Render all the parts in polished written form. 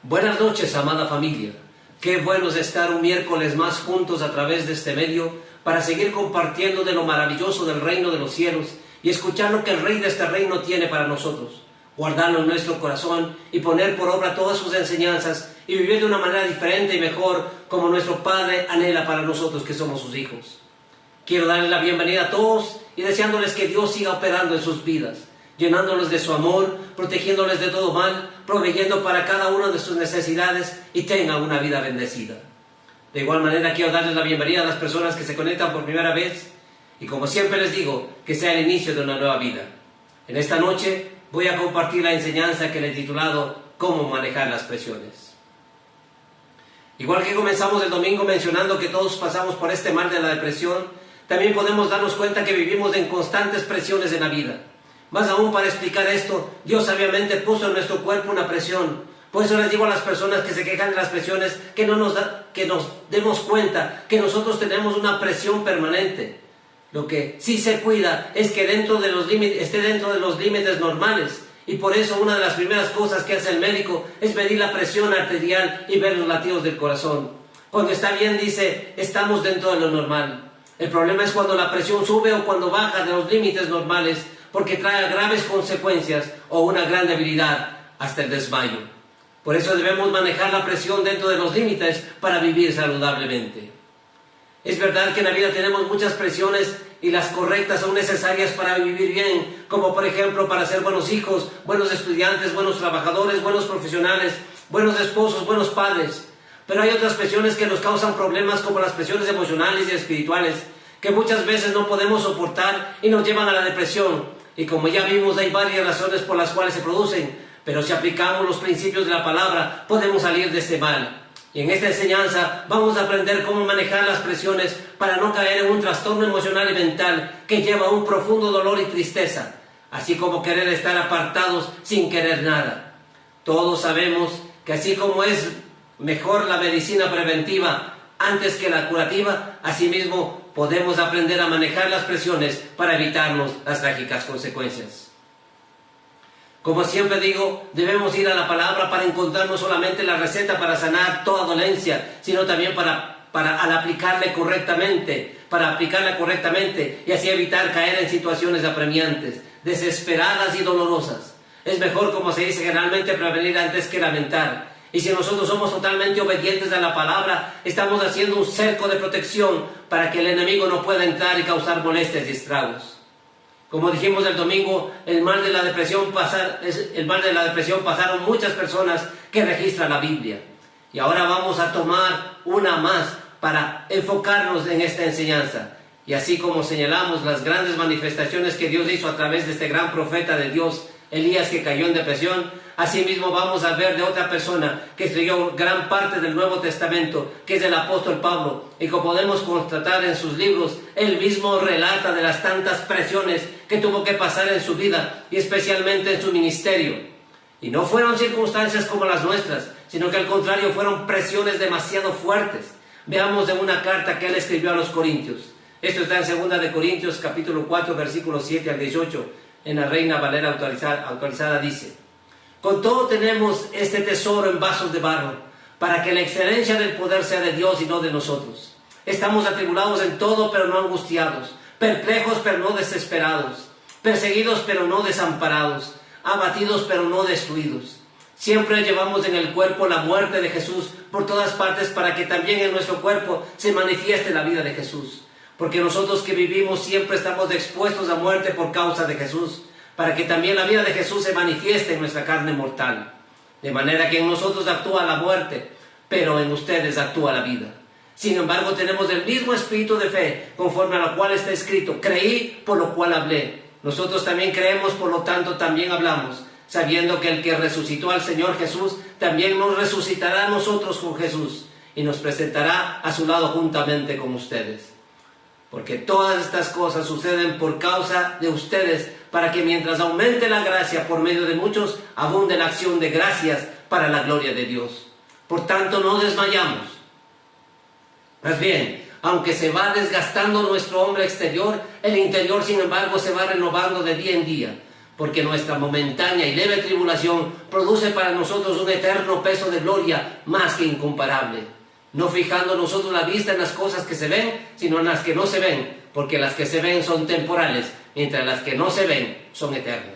Buenas noches, amada familia. Qué bueno es estar un miércoles más juntos a través de este medio para seguir compartiendo de lo maravilloso del reino de los cielos y escuchar lo que el Rey de este reino tiene para nosotros, guardarlo en nuestro corazón y poner por obra todas sus enseñanzas y vivir de una manera diferente y mejor como nuestro Padre anhela para nosotros que somos sus hijos. Quiero darles la bienvenida a todos y deseándoles que Dios siga operando en sus vidas, llenándoles de su amor, protegiéndoles de todo mal, proveyendo para cada una de sus necesidades y tengan una vida bendecida. De igual manera quiero darles la bienvenida a las personas que se conectan por primera vez y como siempre les digo, que sea el inicio de una nueva vida. En esta noche voy a compartir la enseñanza que le he titulado Cómo manejar las presiones. Igual que comenzamos el domingo mencionando que todos pasamos por este mal de la depresión, también podemos darnos cuenta que vivimos en constantes presiones en la vida. Más aún, para explicar esto, Dios sabiamente puso en nuestro cuerpo una presión. Por eso les digo a las personas que se quejan de las presiones que nos demos cuenta que nosotros tenemos una presión permanente. Lo que sí se cuida es que esté dentro de los límites normales. Y por eso una de las primeras cosas que hace el médico es medir la presión arterial y ver los latidos del corazón. Cuando está bien dice, estamos dentro de lo normal. El problema es cuando la presión sube o cuando baja de los límites normales, porque trae graves consecuencias o una gran debilidad hasta el desmayo. Por eso debemos manejar la presión dentro de los límites para vivir saludablemente. Es verdad que en la vida tenemos muchas presiones y las correctas son necesarias para vivir bien, como por ejemplo para ser buenos hijos, buenos estudiantes, buenos trabajadores, buenos profesionales, buenos esposos, buenos padres. Pero hay otras presiones que nos causan problemas como las presiones emocionales y espirituales, que muchas veces no podemos soportar y nos llevan a la depresión. Y como ya vimos, hay varias razones por las cuales se producen, pero si aplicamos los principios de la palabra, podemos salir de este mal. Y en esta enseñanza vamos a aprender cómo manejar las presiones para no caer en un trastorno emocional y mental que lleva a un profundo dolor y tristeza, así como querer estar apartados sin querer nada. Todos sabemos que así como es mejor la medicina preventiva antes que la curativa, asimismo podemos aprender a manejar las presiones para evitarnos las trágicas consecuencias. Como siempre digo, debemos ir a la palabra para encontrar no solamente la receta para sanar toda dolencia, sino también al aplicarla correctamente y así evitar caer en situaciones apremiantes, desesperadas y dolorosas. Es mejor, como se dice generalmente, prevenir antes que lamentar. Y si nosotros somos totalmente obedientes a la palabra, estamos haciendo un cerco de protección para que el enemigo no pueda entrar y causar molestias y estragos. Como dijimos el domingo, el mal de la depresión pasaron muchas personas que registran la Biblia. Y ahora vamos a tomar una más para enfocarnos en esta enseñanza. Y así como señalamos las grandes manifestaciones que Dios hizo a través de este gran profeta de Dios, Elías, que cayó en depresión, asimismo vamos a ver de otra persona que escribió gran parte del Nuevo Testamento, que es el apóstol Pablo, y como podemos constatar en sus libros, él mismo relata de las tantas presiones que tuvo que pasar en su vida y especialmente en su ministerio. Y no fueron circunstancias como las nuestras, sino que al contrario fueron presiones demasiado fuertes. Veamos de una carta que él escribió a los Corintios. Esto está en 2 de Corintios capítulo 4 versículos 7 al 18. En la Reina Valera actualizada dice: con todo tenemos este tesoro en vasos de barro, para que la excelencia del poder sea de Dios y no de nosotros. Estamos atribulados en todo, pero no angustiados, perplejos, pero no desesperados, perseguidos, pero no desamparados, abatidos, pero no destruidos. Siempre llevamos en el cuerpo la muerte de Jesús por todas partes, para que también en nuestro cuerpo se manifieste la vida de Jesús. Porque nosotros que vivimos siempre estamos expuestos a muerte por causa de Jesús, para que también la vida de Jesús se manifieste en nuestra carne mortal. De manera que en nosotros actúa la muerte, pero en ustedes actúa la vida. Sin embargo, tenemos el mismo espíritu de fe, conforme a lo cual está escrito: creí, por lo cual hablé. Nosotros también creemos, por lo tanto también hablamos, sabiendo que el que resucitó al Señor Jesús, también nos resucitará a nosotros con Jesús, y nos presentará a su lado juntamente con ustedes. Porque todas estas cosas suceden por causa de ustedes, para que mientras aumente la gracia por medio de muchos, abunde la acción de gracias para la gloria de Dios. Por tanto, no desmayamos. Más bien, aunque se va desgastando nuestro hombre exterior, el interior, sin embargo, se va renovando de día en día. porque nuestra momentánea y leve tribulación produce para nosotros un eterno peso de gloria más que incomparable, no fijando nosotros la vista en las cosas que se ven, sino en las que no se ven, porque las que se ven son temporales, mientras las que no se ven son eternas.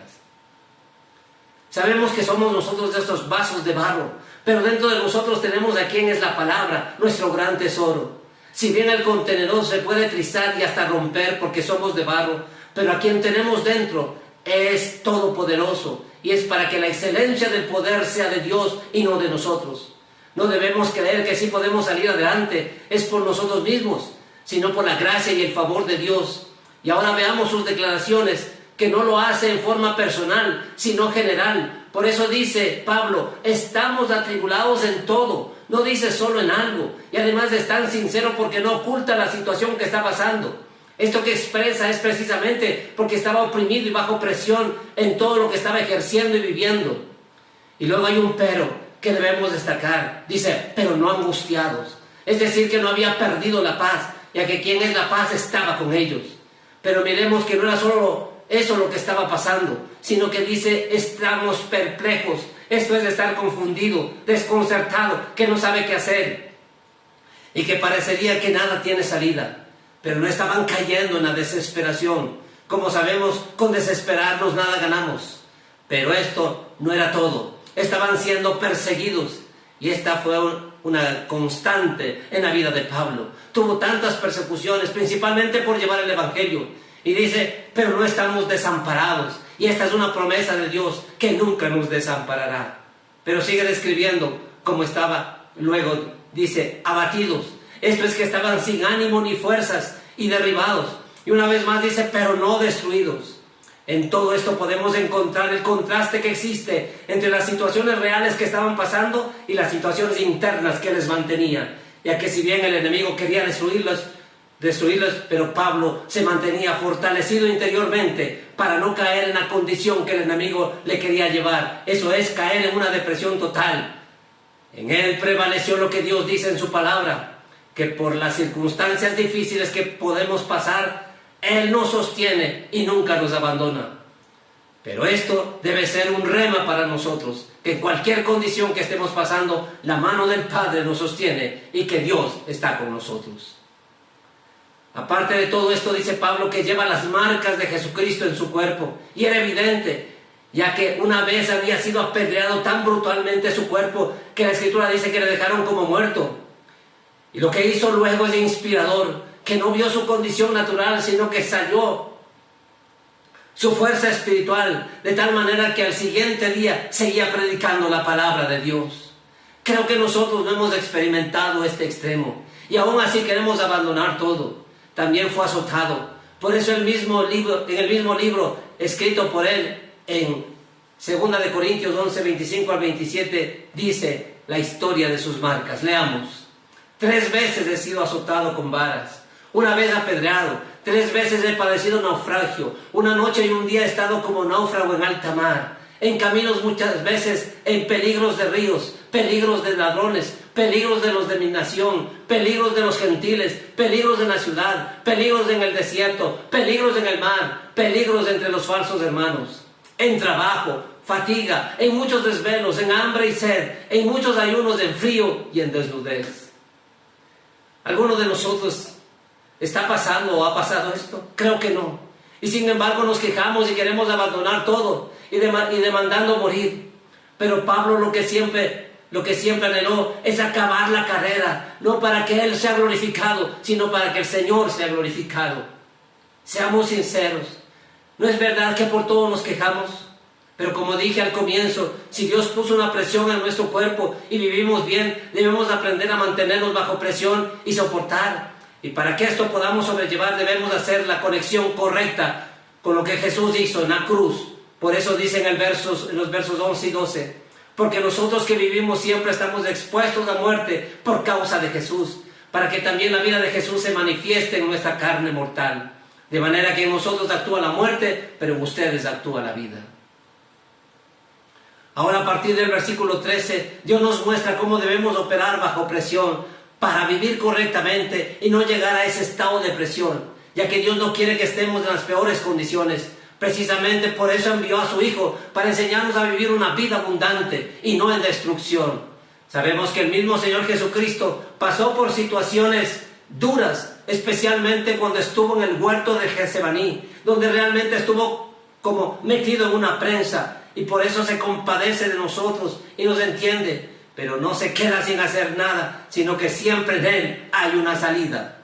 Sabemos que somos nosotros de estos vasos de barro, pero dentro de nosotros tenemos a quien es la palabra, nuestro gran tesoro. Si bien el contenedor se puede trizar y hasta romper porque somos de barro, pero a quien tenemos dentro es todopoderoso, y es para que la excelencia del poder sea de Dios y no de nosotros. No debemos creer que si podemos salir adelante es por nosotros mismos, sino por la gracia y el favor de Dios. Y ahora veamos sus declaraciones, que no lo hace en forma personal, sino general. Por eso dice Pablo, estamos atribulados en todo, no dice solo en algo, y además es tan sincero porque no oculta la situación que está pasando. Esto que expresa es precisamente porque estaba oprimido y bajo presión en todo lo que estaba ejerciendo y viviendo. Y luego hay un pero que debemos destacar. Dice, pero no angustiados. Es decir, que no había perdido la paz, ya que quien es la paz estaba con ellos. Pero miremos que no era solo eso lo que estaba pasando, sino que dice, estamos perplejos. Esto es de estar confundido, desconcertado, que no sabe qué hacer. Y que parecería que nada tiene salida. Pero no estaban cayendo en la desesperación. Como sabemos, con desesperarnos nada ganamos. Pero esto no era todo. Estaban siendo perseguidos. Y esta fue una constante en la vida de Pablo. Tuvo tantas persecuciones, principalmente por llevar el Evangelio. Y dice, pero no estamos desamparados. Y esta es una promesa de Dios, que nunca nos desamparará. Pero sigue describiendo cómo estaba. Luego dice, abatidos. Esto es que estaban sin ánimo ni fuerzas y derribados. Y una vez más dice, pero no destruidos. En todo esto podemos encontrar el contraste que existe entre las situaciones reales que estaban pasando y las situaciones internas que les mantenía. Ya que si bien el enemigo quería destruirlos, pero Pablo se mantenía fortalecido interiormente para no caer en la condición que el enemigo le quería llevar. Eso es caer en una depresión total. En él prevaleció lo que Dios dice en su palabra, que por las circunstancias difíciles que podemos pasar, Él nos sostiene y nunca nos abandona. Pero esto debe ser un rema para nosotros, que en cualquier condición que estemos pasando, la mano del Padre nos sostiene y que Dios está con nosotros. Aparte de todo esto, dice Pablo que lleva las marcas de Jesucristo en su cuerpo, y era evidente, ya que una vez había sido apedreado tan brutalmente su cuerpo, que la Escritura dice que le dejaron como muerto. Y lo que hizo luego es inspirador, que no vio su condición natural, sino que salió su fuerza espiritual, de tal manera que al siguiente día seguía predicando la palabra de Dios. Creo que nosotros no hemos experimentado este extremo, y aún así queremos abandonar todo. También fue azotado. Por eso en el mismo libro escrito por él, en 2 de Corintios 11, 25 al 27, dice la historia de sus marcas. Leamos. 3 veces he sido azotado con varas, una vez apedreado, 3 veces he padecido naufragio, una noche y un día he estado como náufrago en alta mar, en caminos muchas veces, en peligros de ríos, peligros de ladrones, peligros de los de mi nación, peligros de los gentiles, peligros en la ciudad, peligros en el desierto, peligros en el mar, peligros entre los falsos hermanos, en trabajo, fatiga, en muchos desvelos, en hambre y sed, en muchos ayunos, en frío y en desnudez. ¿Alguno de nosotros está pasando o ha pasado esto? Creo que no. Y sin embargo nos quejamos y queremos abandonar todo y demandando morir. Pero Pablo lo que siempre anheló es acabar la carrera, no para que Él sea glorificado, sino para que el Señor sea glorificado. Seamos sinceros. ¿No es verdad que por todo nos quejamos? Pero como dije al comienzo, si Dios puso una presión en nuestro cuerpo y vivimos bien, debemos aprender a mantenernos bajo presión y soportar. Y para que esto podamos sobrellevar, debemos hacer la conexión correcta con lo que Jesús hizo en la cruz. Por eso dice en los versos 11 y 12, porque nosotros que vivimos siempre estamos expuestos a muerte por causa de Jesús, para que también la vida de Jesús se manifieste en nuestra carne mortal. De manera que en nosotros actúa la muerte, pero en ustedes actúa la vida. Ahora a partir del versículo 13, Dios nos muestra cómo debemos operar bajo presión para vivir correctamente y no llegar a ese estado de presión, ya que Dios no quiere que estemos en las peores condiciones, Precisamente por eso envió a su Hijo, para enseñarnos a vivir una vida abundante y no en destrucción. Sabemos que el mismo Señor Jesucristo pasó por situaciones duras, especialmente cuando estuvo en el huerto de Getsemaní, donde realmente estuvo como metido en una prensa, y por eso se compadece de nosotros y nos entiende, pero no se queda sin hacer nada, sino que siempre en Él hay una salida.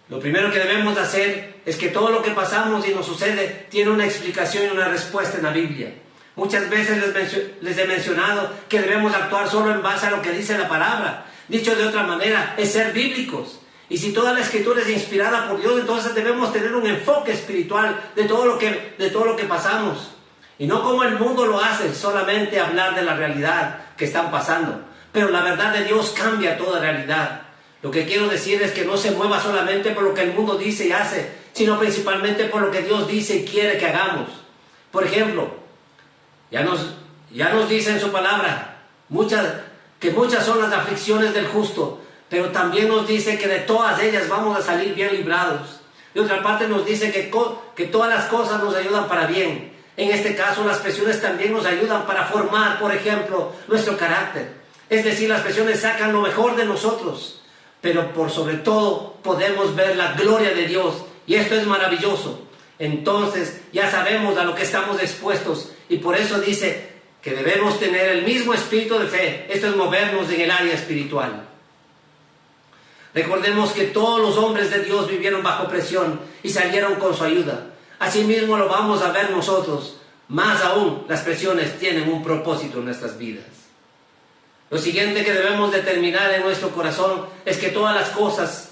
Lo primero que debemos hacer es que todo lo que pasamos y nos sucede tiene una explicación y una respuesta en la Biblia. Muchas veces les he mencionado que debemos actuar solo en base a lo que dice la palabra. Dicho de otra manera, es ser bíblicos. Y si toda la Escritura es inspirada por Dios, entonces debemos tener un enfoque espiritual de todo lo que pasamos. Y no como el mundo lo hace, solamente hablar de la realidad que están pasando. Pero la verdad de Dios cambia toda realidad. Lo que quiero decir es que no se mueva solamente por lo que el mundo dice y hace, sino principalmente por lo que Dios dice y quiere que hagamos. Por ejemplo, ya nos dice en su palabra que muchas son las aflicciones del justo, pero también nos dice que de todas ellas vamos a salir bien librados. De otra parte nos dice que todas las cosas nos ayudan para bien. En este caso, las presiones también nos ayudan para formar, por ejemplo, nuestro carácter. Es decir, las presiones sacan lo mejor de nosotros. Pero por sobre todo podemos ver la gloria de Dios, y esto es maravilloso. Entonces ya sabemos a lo que estamos expuestos, y por eso dice que debemos tener el mismo espíritu de fe. Esto es movernos en el área espiritual. Recordemos que todos los hombres de Dios vivieron bajo presión y salieron con su ayuda. Asimismo lo vamos a ver nosotros. Más aún, las presiones tienen un propósito en nuestras vidas. Lo siguiente que debemos determinar en nuestro corazón es que todas las cosas,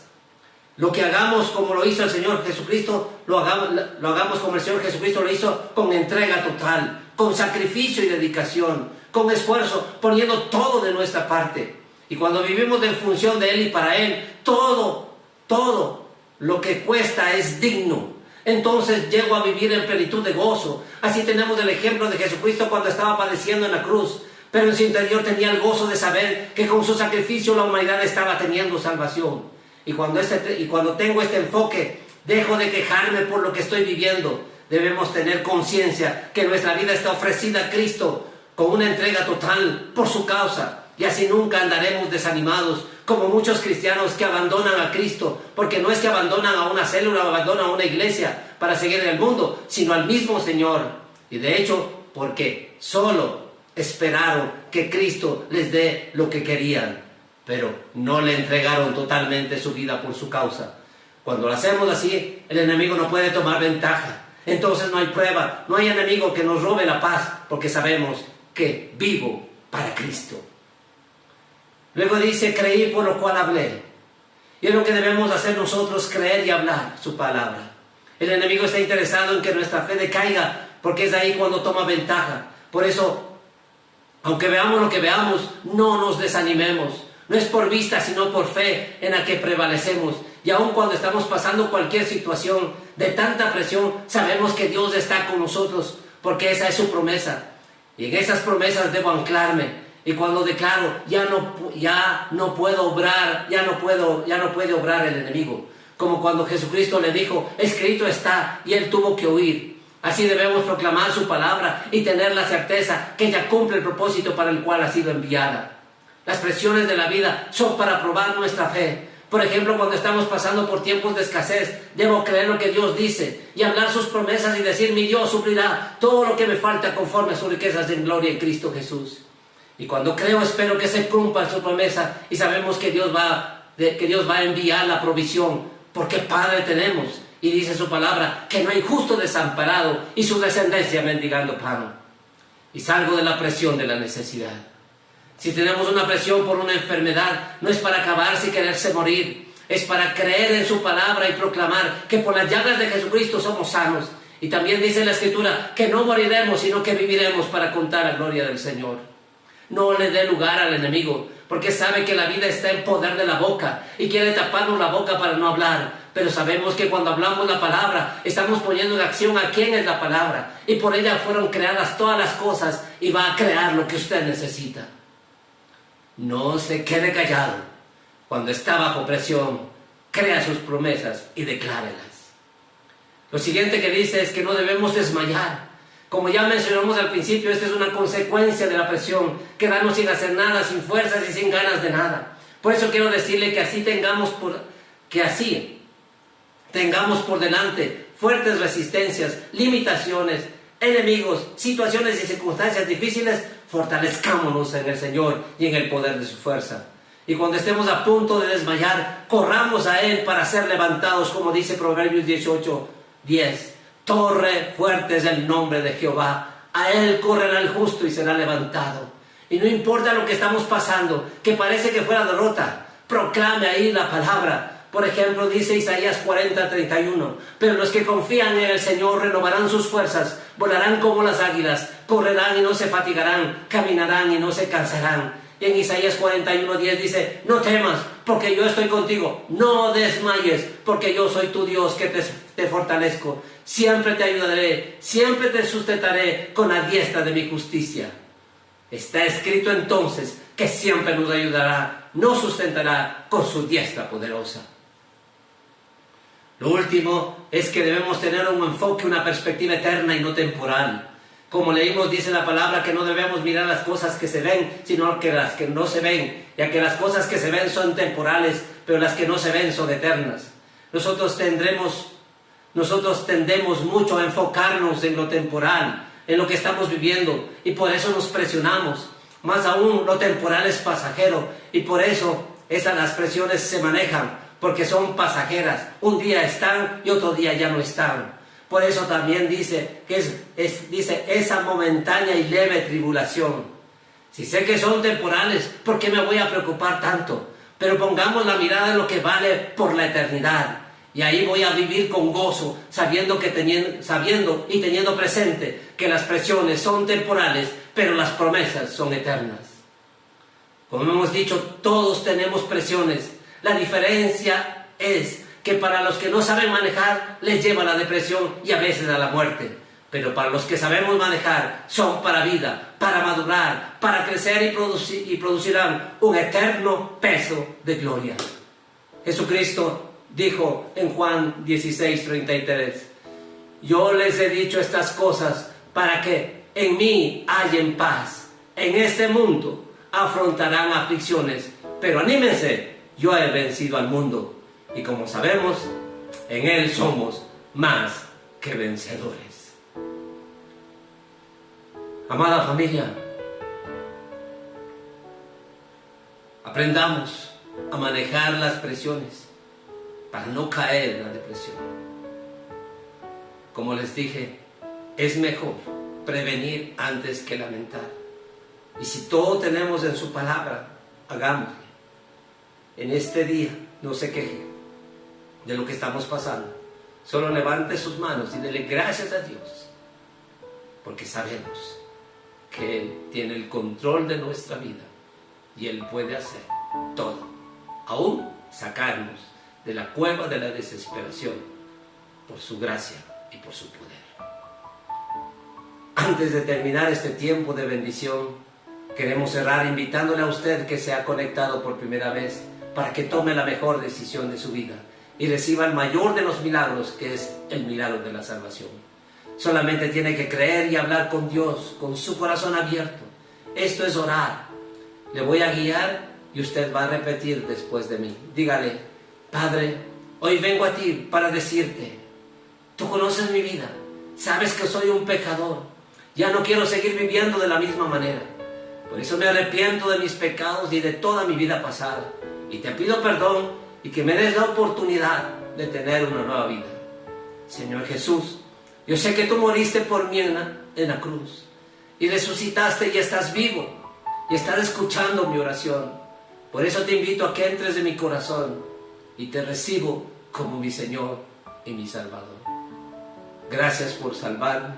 lo que hagamos como lo hizo el Señor Jesucristo, lo hagamos como el Señor Jesucristo lo hizo, con entrega total, con sacrificio y dedicación, con esfuerzo, poniendo todo de nuestra parte. Y cuando vivimos en función de Él y para Él, todo lo que cuesta es digno. Entonces llego a vivir en plenitud de gozo. Así tenemos el ejemplo de Jesucristo cuando estaba padeciendo en la cruz. Pero en su interior tenía el gozo de saber que con su sacrificio la humanidad estaba teniendo salvación. Y cuando tengo este enfoque, dejo de quejarme por lo que estoy viviendo. Debemos tener conciencia que nuestra vida está ofrecida a Cristo con una entrega total por su causa. Y así nunca andaremos desanimados como muchos cristianos que abandonan a Cristo, porque no es que abandonan a una célula o abandonan a una iglesia para seguir en el mundo, sino al mismo Señor. Y de hecho, porque solo esperaron que Cristo les dé lo que querían, pero no le entregaron totalmente su vida por su causa. Cuando lo hacemos así, el enemigo no puede tomar ventaja. Entonces no hay prueba, no hay enemigo que nos robe la paz, porque sabemos que vivo para Cristo. Luego dice, creí por lo cual hablé. Y es lo que debemos hacer nosotros, creer y hablar su palabra. El enemigo está interesado en que nuestra fe decaiga, porque es ahí cuando toma ventaja. Por eso, aunque veamos lo que veamos, no nos desanimemos. No es por vista, sino por fe en la que prevalecemos. Y aun cuando estamos pasando cualquier situación de tanta presión, sabemos que Dios está con nosotros, porque esa es su promesa. Y en esas promesas debo anclarme. Y cuando declaro, ya no puedo obrar, ya no puede obrar el enemigo. Como cuando Jesucristo le dijo, escrito está, y él tuvo que huir. Así debemos proclamar su palabra y tener la certeza que ella cumple el propósito para el cual ha sido enviada. Las presiones de la vida son para probar nuestra fe. Por ejemplo, cuando estamos pasando por tiempos de escasez, debo creer lo que Dios dice y hablar sus promesas y decir, mi Dios suplirá todo lo que me falta conforme a sus riquezas en gloria en Cristo Jesús. Y cuando creo, espero que se cumpla su promesa y sabemos que Dios va a enviar la provisión, porque Padre tenemos. Y dice su palabra que no hay justo desamparado y su descendencia mendigando pan. Y salgo de la presión de la necesidad. Si tenemos una presión por una enfermedad, no es para acabarse y quererse morir. Es para creer en su palabra y proclamar que por las llagas de Jesucristo somos sanos. Y también dice la Escritura que no moriremos, sino que viviremos para contar la gloria del Señor. No le dé lugar al enemigo, porque sabe que la vida está en poder de la boca y quiere taparnos la boca para no hablar. Pero sabemos que cuando hablamos la palabra, estamos poniendo en acción a quién es la palabra. Y por ella fueron creadas todas las cosas y va a crear lo que usted necesita. No se quede callado. Cuando está bajo presión, crea sus promesas y declárelas. Lo siguiente que dice es que no debemos desmayar. Como ya mencionamos al principio, esta es una consecuencia de la presión, quedarnos sin hacer nada, sin fuerzas y sin ganas de nada. Por eso quiero decirle que así tengamos por delante fuertes resistencias, limitaciones, enemigos, situaciones y circunstancias difíciles, fortalezcámonos en el Señor y en el poder de su fuerza. Y cuando estemos a punto de desmayar, corramos a Él para ser levantados, como dice Proverbios 18:10. Torre fuerte es el nombre de Jehová, a Él correrá el justo y será levantado. Y no importa lo que estamos pasando, que parece que fuera derrota, proclame ahí la palabra. Por ejemplo, dice Isaías 40:31, pero los que confían en el Señor renovarán sus fuerzas, volarán como las águilas, correrán y no se fatigarán, caminarán y no se cansarán. Y en Isaías 41:10 dice, no temas, porque yo estoy contigo, no desmayes, porque yo soy tu Dios que te fortalezco, siempre te ayudaré, siempre te sustentaré con la diestra de mi justicia. Está escrito entonces que siempre nos ayudará, nos sustentará con su diestra poderosa. Lo último es que debemos tener un enfoque, una perspectiva eterna y no temporal. Como leímos, dice la palabra que no debemos mirar las cosas que se ven, sino que las que no se ven, ya que las cosas que se ven son temporales, pero las que no se ven son eternas. Nosotros tendemos mucho a enfocarnos en lo temporal, en lo que estamos viviendo, y por eso nos presionamos. Más aún, lo temporal es pasajero, y por eso las presiones se manejan, porque son pasajeras. Un día están y otro día ya no están. Por eso también dice que dice esa momentánea y leve tribulación. Si sé que son temporales, ¿por qué me voy a preocupar tanto? Pero pongamos la mirada en lo que vale por la eternidad. Y ahí voy a vivir con gozo, sabiendo y teniendo presente que las presiones son temporales, pero las promesas son eternas. Como hemos dicho, todos tenemos presiones. La diferencia es que para los que no saben manejar, les lleva a la depresión y a veces a la muerte. Pero para los que sabemos manejar, son para vida, para madurar, para crecer y producirán un eterno peso de gloria. Jesucristo dijo en Juan 16:33, yo les he dicho estas cosas para que en mí hallen paz. En este mundo afrontarán aflicciones, pero anímense, yo he vencido al mundo. Y como sabemos, en Él somos más que vencedores. Amada familia, aprendamos a manejar las presiones para no caer en la depresión. Como les dije, es mejor prevenir antes que lamentar. Y si todo tenemos en su palabra, hagámoslo. En este día, no se queje de lo que estamos pasando. Solo levante sus manos y dele gracias a Dios, porque sabemos que Él tiene el control de nuestra vida y Él puede hacer todo, aún sacarnos de la cueva de la desesperación por su gracia y por su poder. Antes de terminar este tiempo de bendición, queremos cerrar invitándole a usted que se ha conectado por primera vez para que tome la mejor decisión de su vida y reciba el mayor de los milagros, que es el milagro de la salvación. Solamente tiene que creer y hablar con Dios, con su corazón abierto. Esto es orar. Le voy a guiar y usted va a repetir después de mí. Dígale, Padre, hoy vengo a ti para decirte, tú conoces mi vida, sabes que soy un pecador, ya no quiero seguir viviendo de la misma manera. Por eso me arrepiento de mis pecados y de toda mi vida pasada. Y te pido perdón y que me des la oportunidad de tener una nueva vida. Señor Jesús, yo sé que tú moriste por mí en la cruz y resucitaste y estás vivo y estás escuchando mi oración. Por eso te invito a que entres en mi corazón y te recibo como mi Señor y mi Salvador. Gracias por salvarme,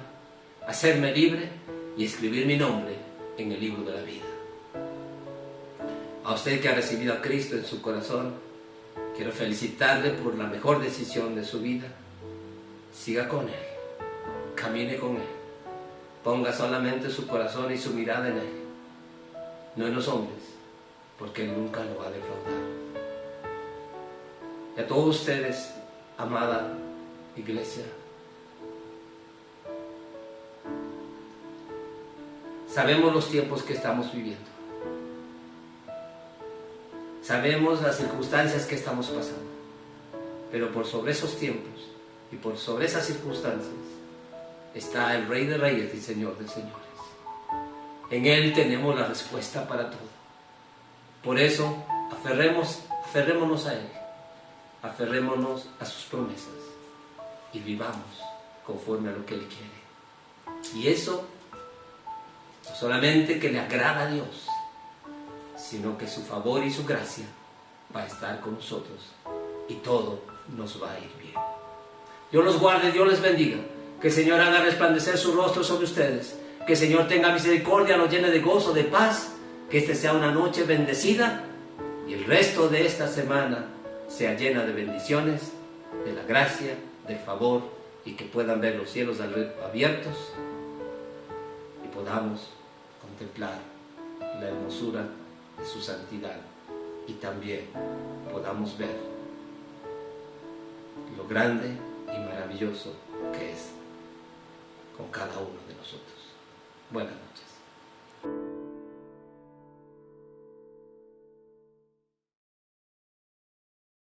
hacerme libre y escribir mi nombre en el libro de la vida. A usted que ha recibido a Cristo en su corazón, quiero felicitarle por la mejor decisión de su vida. Siga con Él, camine con Él, ponga solamente su corazón y su mirada en Él, no en los hombres, porque Él nunca lo va a defraudar. Y a todos ustedes, amada iglesia, Sabemos los tiempos que estamos viviendo. Sabemos las circunstancias que estamos pasando. Pero por sobre esos tiempos y por sobre esas circunstancias está el Rey de Reyes y Señor de Señores. En Él tenemos la respuesta para todo. Por eso, aferrémonos a Él. Aferrémonos a sus promesas y vivamos conforme a lo que Él quiere. Y eso no solamente que le agrada a Dios, sino que su favor y su gracia va a estar con nosotros y todo nos va a ir bien. Dios los guarde, Dios les bendiga. Que el Señor haga resplandecer su rostro sobre ustedes. Que el Señor tenga misericordia, los llene de gozo, de paz. Que esta sea una noche bendecida y el resto de esta semana sea llena de bendiciones, de la gracia, del favor, y que puedan ver los cielos abiertos y podamos contemplar la hermosura de su santidad y también podamos ver lo grande y maravilloso que es con cada uno de nosotros. Buenas noches.